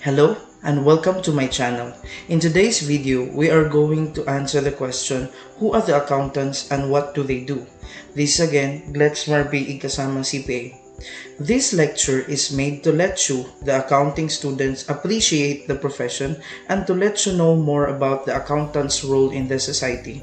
Hello and welcome to my channel. In today's video, we are going to answer the question, who are the accountants and what do they do? This again, Gletz Marbi Ikasama CPA. This lecture is made to let you, the accounting students, appreciate the profession and to let you know more about the accountant's role in the society.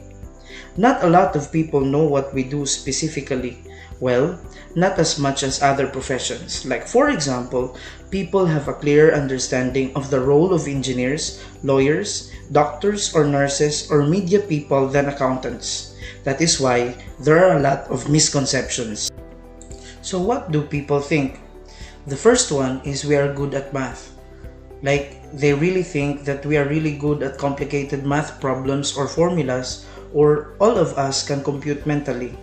Not a lot of people know what we do specifically. Well, not as much as other professions. Like for example, people have a clear understanding of the role of engineers, lawyers, doctors or nurses or media people than accountants. That is why there are a lot of misconceptions. So what do people think? The first one is we are good at math. Like they really think that we are really good at complicated math problems or formulas, or all of us can compute mentally.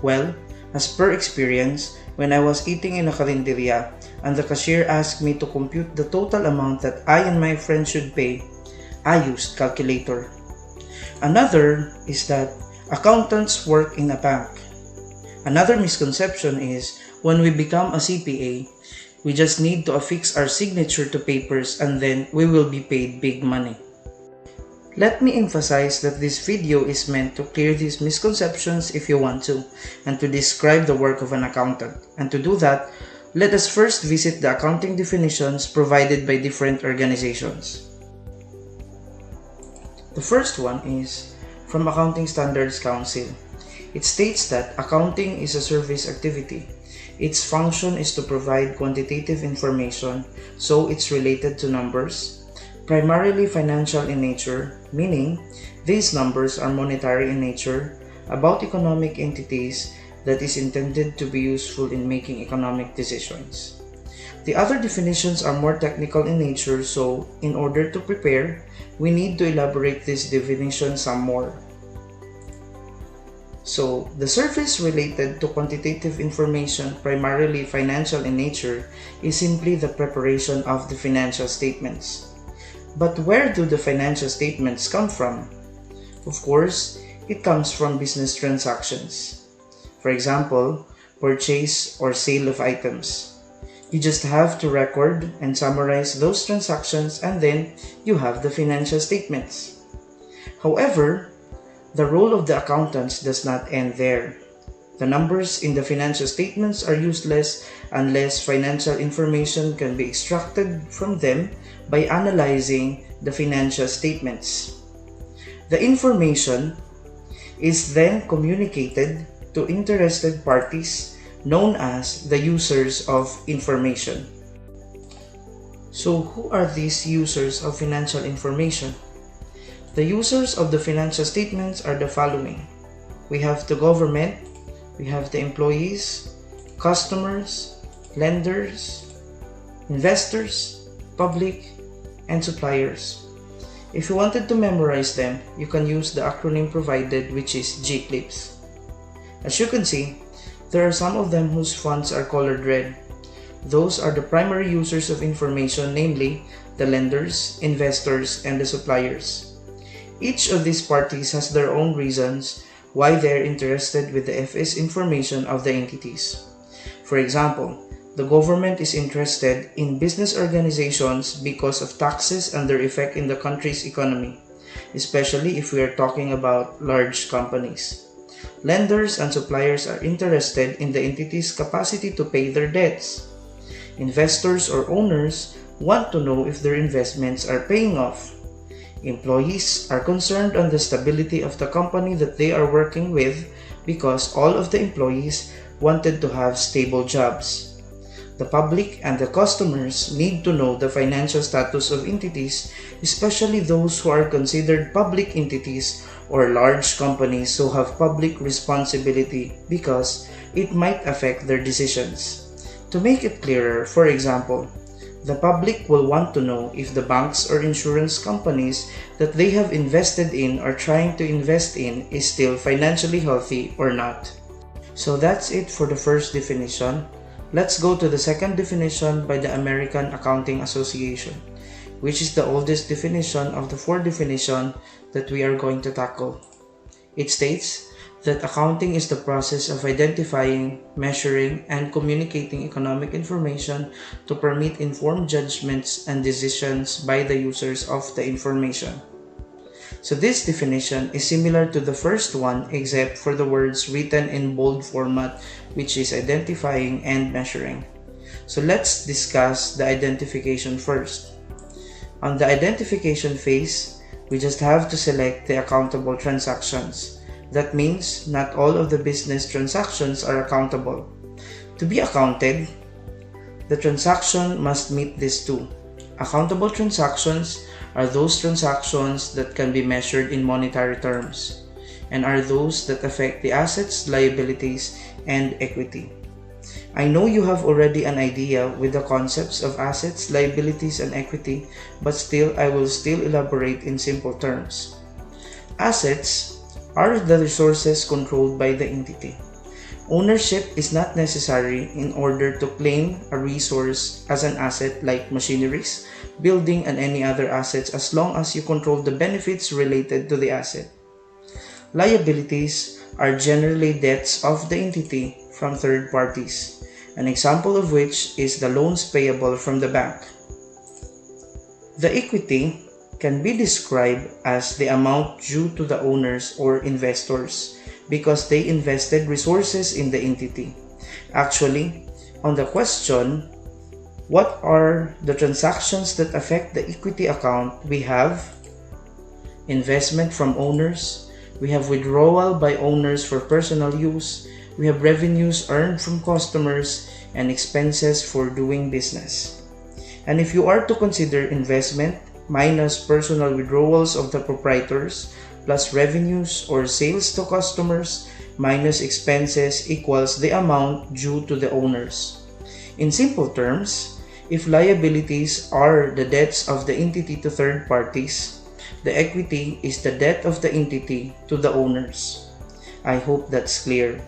Well, as per experience, when I was eating in a carinderia and the cashier asked me to compute the total amount that I and my friend should pay, I used calculator. Another is that accountants work in a bank. Another misconception is when we become a CPA, we just need to affix our signature to papers and then we will be paid big money. Let me emphasize that this video is meant to clear these misconceptions if you want to, and to describe the work of an accountant. And to do that, let us first visit the accounting definitions provided by different organizations. The first one is from Accounting Standards Council. It states that accounting is a service activity. Its function is to provide quantitative information, so it's related to numbers. Primarily financial in nature, meaning these numbers are monetary in nature, about economic entities that is intended to be useful in making economic decisions. The other definitions are more technical in nature, so in order to prepare, we need to elaborate this definition some more. So, the service related to quantitative information, primarily financial in nature, is simply the preparation of the financial statements. But where do the financial statements come from? Of course, it comes from business transactions. For example, purchase or sale of items. You just have to record and summarize those transactions and then you have the financial statements. However, the role of the accountants does not end there. The numbers in the financial statements are useless unless financial information can be extracted from them by analyzing the financial statements. The information is then communicated to interested parties known as the users of information. So who are these users of financial information? The users of the financial statements are the following. We have the government, we have the employees, customers, lenders, investors, public, and suppliers. If you wanted to memorize them, you can use the acronym provided, which is GCLIPS. As you can see, there are some of them whose fonts are colored red. Those are the primary users of information, namely the lenders, investors, and the suppliers. Each of these parties has their own reasons why they are interested with the FS information of the entities. For example, the government is interested in business organizations because of taxes and their effect in the country's economy, especially if we are talking about large companies. Lenders and suppliers are interested in the entity's capacity to pay their debts. Investors or owners want to know if their investments are paying off. Employees are concerned on the stability of the company that they are working with because all of the employees wanted to have stable jobs. The public and the customers need to know the financial status of entities, especially those who are considered public entities or large companies who have public responsibility because it might affect their decisions. To make it clearer, for example, the public will want to know if the banks or insurance companies that they have invested in or trying to invest in is still financially healthy or not. So that's it for the first definition. Let's go to the second definition by the American Accounting Association, which is the oldest definition of the four definitions that we are going to tackle. It states, that accounting is the process of identifying, measuring, and communicating economic information to permit informed judgments and decisions by the users of the information. So this definition is similar to the first one except for the words written in bold format, which is identifying and measuring. So let's discuss the identification first. On the identification phase, we just have to select the accountable transactions. That means not all of the business transactions are accountable. To be accounted, the transaction must meet these two. Accountable transactions are those transactions that can be measured in monetary terms and are those that affect the assets, liabilities, and equity. I know you have already an idea with the concepts of assets, liabilities, and equity, but still I will still elaborate in simple terms. Assets are the resources controlled by the entity. Ownership is not necessary in order to claim a resource as an asset like machineries, building, and any other assets as long as you control the benefits related to the asset. Liabilities are generally debts of the entity from third parties, an example of which is the loans payable from the bank. The equity can be described as the amount due to the owners or investors because they invested resources in the entity. Actually, on the question, what are the transactions that affect the equity account? We have investment from owners, we have withdrawal by owners for personal use, we have revenues earned from customers, and expenses for doing business. And if you are to consider investment minus personal withdrawals of the proprietors plus revenues or sales to customers minus expenses equals the amount due to the owners. In simple terms, if liabilities are the debts of the entity to third parties, the equity is the debt of the entity to the owners. I hope that's clear.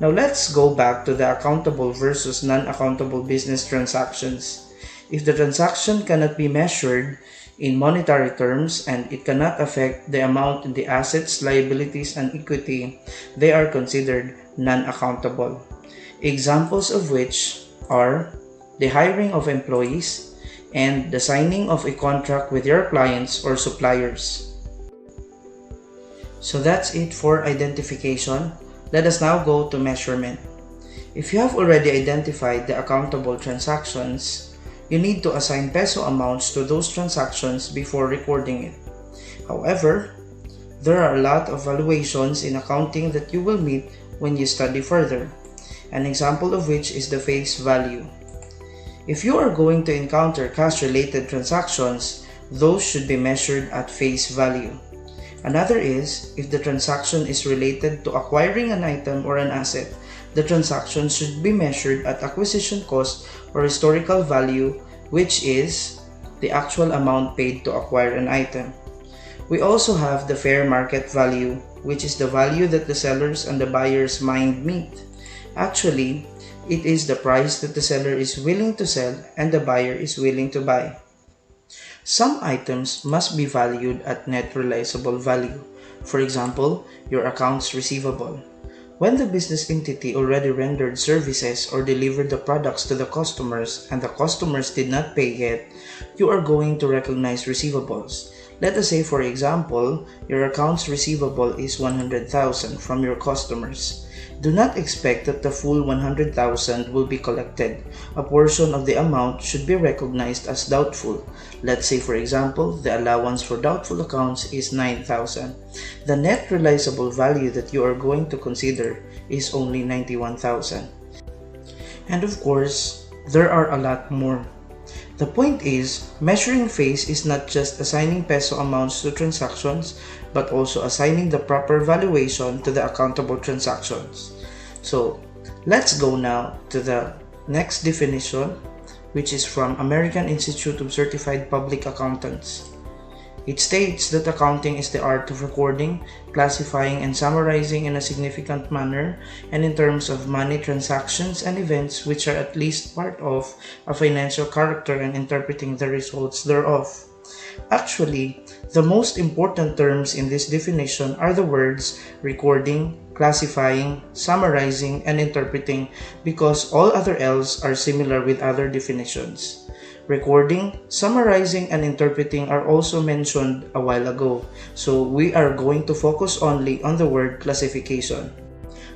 Now let's go back to the accountable versus non-accountable business transactions. If the transaction cannot be measured in monetary terms and it cannot affect the amount in the assets, liabilities, and equity, they are considered non-accountable. Examples of which are the hiring of employees and the signing of a contract with your clients or suppliers. So that's it for identification. Let us now go to measurement. If you have already identified the accountable transactions, you need to assign peso amounts to those transactions before recording it. However, there are a lot of valuations in accounting that you will meet when you study further, an example of which is the face value. If you are going to encounter cash-related transactions, those should be measured at face value. Another is, if the transaction is related to acquiring an item or an asset, the transaction should be measured at acquisition cost or historical value, which is the actual amount paid to acquire an item. We also have the fair market value, which is the value that the sellers and the buyer's mind meet. Actually, it is the price that the seller is willing to sell and the buyer is willing to buy. Some items must be valued at net realizable value. For example, your accounts receivable. When the business entity already rendered services or delivered the products to the customers and the customers did not pay yet, you are going to recognize receivables. Let us say, for example, your accounts receivable is 100,000 from your customers. Do not expect that the full 100,000 will be collected. A portion of the amount should be recognized as doubtful. Let's say, for example, the allowance for doubtful accounts is 9,000. The net realizable value that you are going to consider is only 91,000. And of course, there are a lot more. The point is, measuring face is not just assigning peso amounts to transactions, but also assigning the proper valuation to the accountable transactions. So, let's go now to the next definition, which is from American Institute of Certified Public Accountants. It states that accounting is the art of recording, classifying, and summarizing in a significant manner and in terms of money transactions and events which are at least part of a financial character and interpreting the results thereof. Actually, the most important terms in this definition are the words recording, classifying, summarizing, and interpreting, because all other else are similar with other definitions. Recording, summarizing, and interpreting are also mentioned a while ago, so we are going to focus only on the word classification.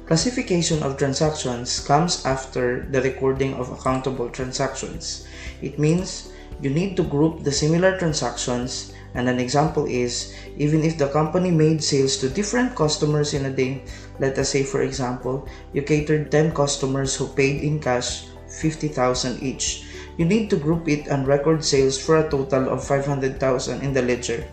Classification of transactions comes after the recording of accountable transactions. It means you need to group the similar transactions, and an example is, even if the company made sales to different customers in a day, let us say for example, you catered 10 customers who paid in cash 50,000 each. You need to group it and record sales for a total of 500,000 in the ledger.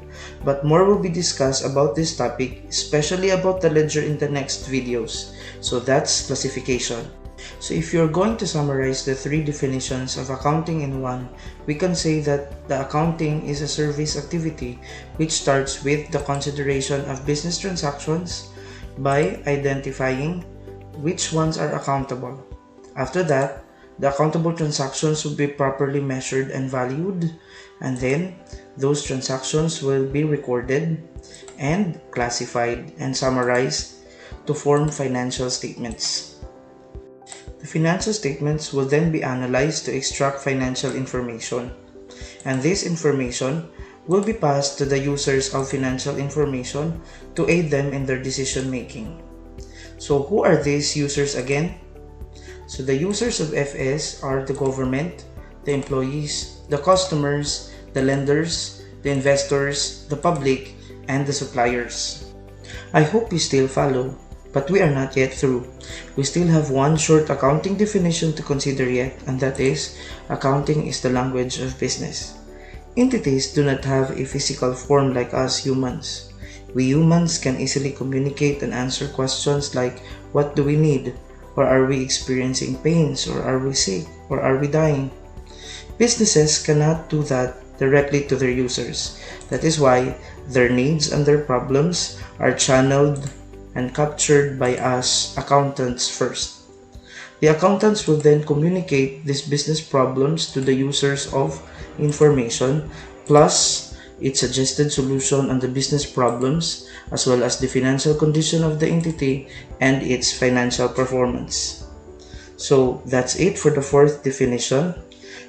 But more will be discussed about this topic, especially about the ledger in the next videos. So that's classification. So if you're going to summarize the three definitions of accounting in one, we can say that the accounting is a service activity which starts with the consideration of business transactions by identifying which ones are accountable. After that, the accountable transactions will be properly measured and valued, and then those transactions will be recorded and classified and summarized to form financial statements. The financial statements will then be analyzed to extract financial information, and this information will be passed to the users of financial information to aid them in their decision making. So who are these users again? So the users of FS are the government, the employees, the customers, the lenders, the investors, the public, and the suppliers. I hope you still follow, but we are not yet through. We still have one short accounting definition to consider yet, and that is, accounting is the language of business. Entities do not have a physical form like us humans. We humans can easily communicate and answer questions like, what do we need? Or are we experiencing pains? Or are we sick? Or are we dying? Businesses cannot do that directly to their users. That is why their needs and their problems are channeled and captured by us accountants first. The accountants will then communicate these business problems to the users of information, plus its suggested solution on the business problems, as well as the financial condition of the entity and its financial performance. So that's it for the fourth definition.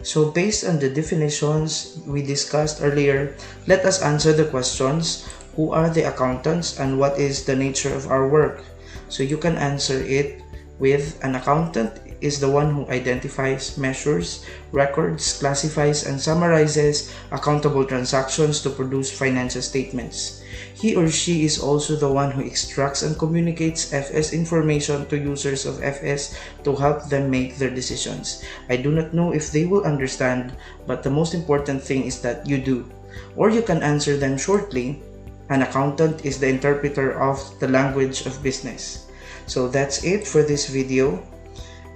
So based on the definitions we discussed earlier, let us answer the questions: who are the accountants and what is the nature of our work? So you can answer it with, an accountant is the one who identifies, measures, records, classifies, and summarizes accountable transactions to produce financial statements. He or she is also the one who extracts and communicates FS information to users of FS to help them make their decisions. I do not know if they will understand, but the most important thing is that you do. Or you can answer them shortly: an accountant is the interpreter of the language of business. So that's it for this video.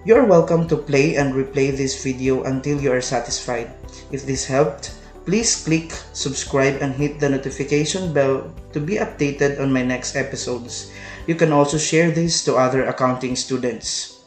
You're welcome to play and replay this video until you are satisfied. If this helped, please click subscribe and hit the notification bell to be updated on my next episodes. You can also share this to other accounting students.